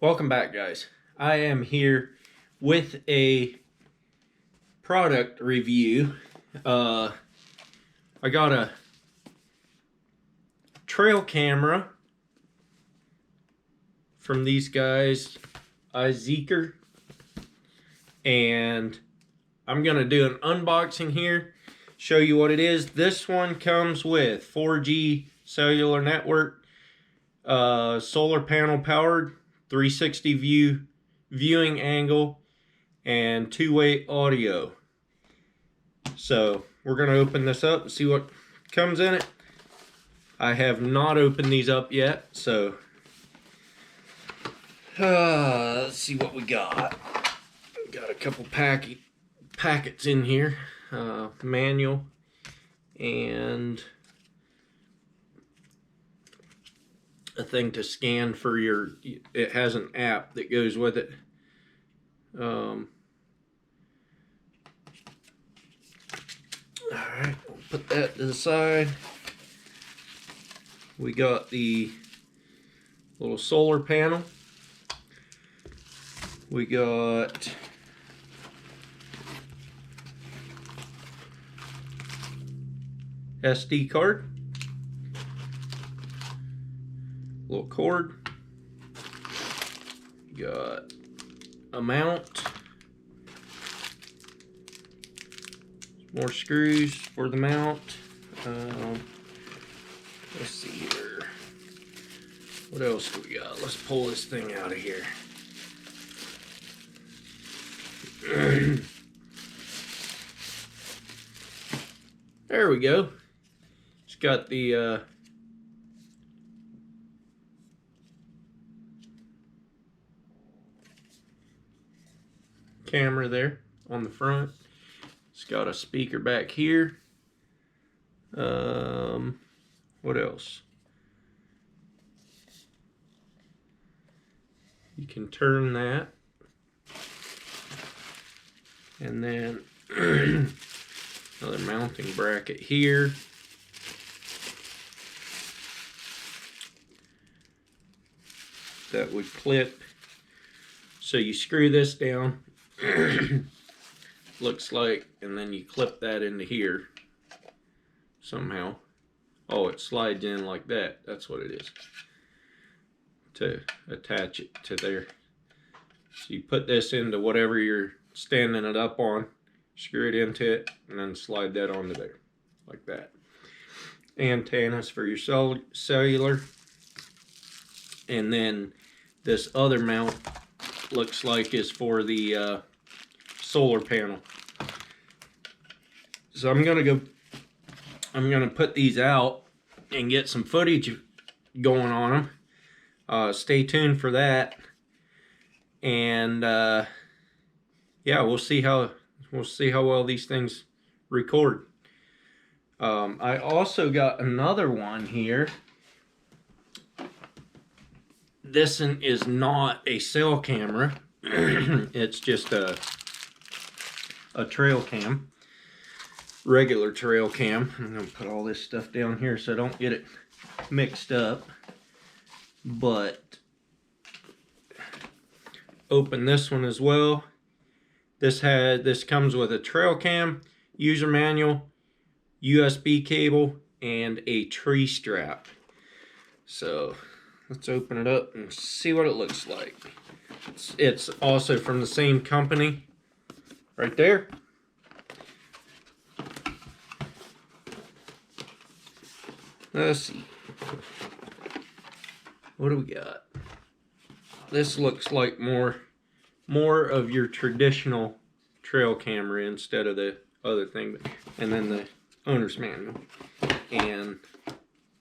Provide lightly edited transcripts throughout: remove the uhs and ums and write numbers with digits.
Welcome back, guys. I am here with a product review. I got a trail camera from these guys, iZEEKER, and I'm gonna do an unboxing here, show you what it is. This one comes with 4G cellular network, solar panel powered, 360 viewing angle, and two-way audio. So we're going to open this up and see what comes in it. I have not opened these up yet, so let's see what we got. Got a couple packets in here, manual, and a thing to scan for your, it has an app that goes with it. Alright, we'll put that to the side. We got the little solar panel. We got SD card. Little cord. Got a mount. More screws for the mount. Let's see here. What else do we got? Let's pull this thing out of here. There we go. It's got the camera there on the front. It's got a speaker back here. What else? You can turn that. And then another mounting bracket here. That would clip. So you screw this down. Looks like, and then you clip that into here somehow. Oh, it slides in like that. That's what it is, to attach it to there. So you put this into whatever you're standing it up on, screw it into it, and then slide that onto there like that. Antennas for your cellular, and then this other mount looks like is for the solar panel. So I'm gonna put these out and get some footage going on them. Stay tuned for that, and yeah, we'll see how well these things record. I also got another one here. This one is not a cell camera. It's just a trail cam, regular trail cam. I'm gonna put all this stuff down here so I don't get it mixed up. But open this one as well. This comes with a trail cam, user manual, USB cable, and a tree strap. So let's open it up and see what it looks like. It's also from the same company, right there. Let's see. What do we got? This looks like more of your traditional trail camera instead of the other thing. And then the owner's manual and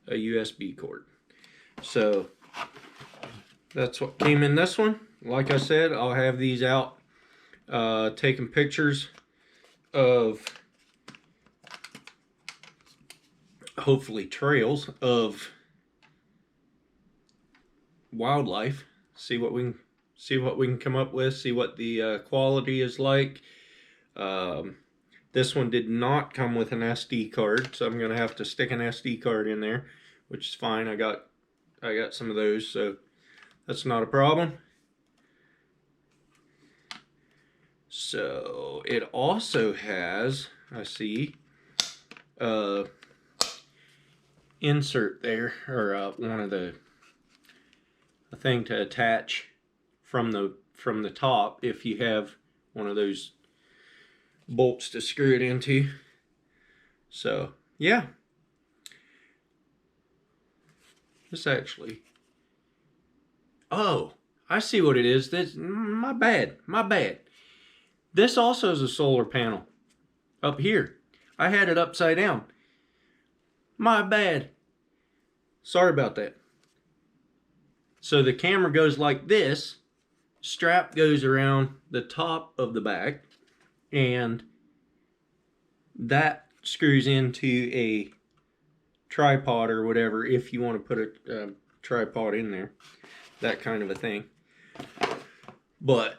a USB cord. So that's what came in this one. Like I said, I'll have these out taking pictures of hopefully trails of wildlife. See what we can come up with. See what the quality is like. This one did not come with an SD card, so I'm gonna have to stick an SD card in there, which is fine. I got some of those, so that's not a problem. So it also has, I see, insert there, or one of the a thing to attach from the top if you have one of those bolts to screw it into. So yeah, this actually, oh, I see what it is. This, my bad. This also is a solar panel up here. I had it upside down. My bad. Sorry about that. So the camera goes like this, strap goes around the top of the back, and that screws into a tripod or whatever if you want to put a tripod in there, that kind of a thing. But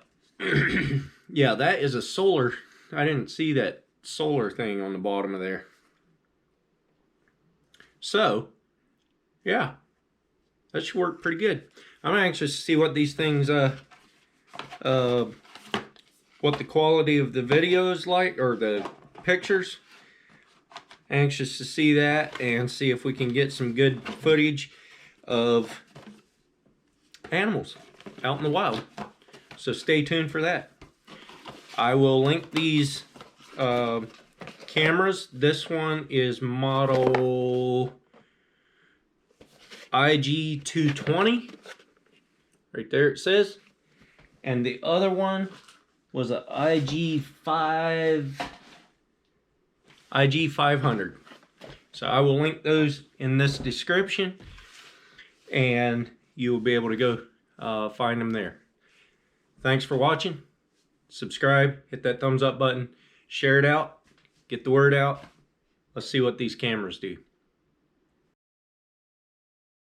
yeah, that is a solar. I didn't see that solar thing on the bottom of there. So yeah, that should work pretty good. I'm anxious to see what these things what the quality of the video is like, or the pictures. Anxious to see that and see if we can get some good footage of animals out in the wild. So stay tuned for that. I will link these cameras. This one is model IG220. Right there it says. And the other one was a IG500. So I will link those in this description, and you will be able to go find them there. Thanks for watching. Subscribe, hit that thumbs up button, share it out, get the word out. Let's see what these cameras do.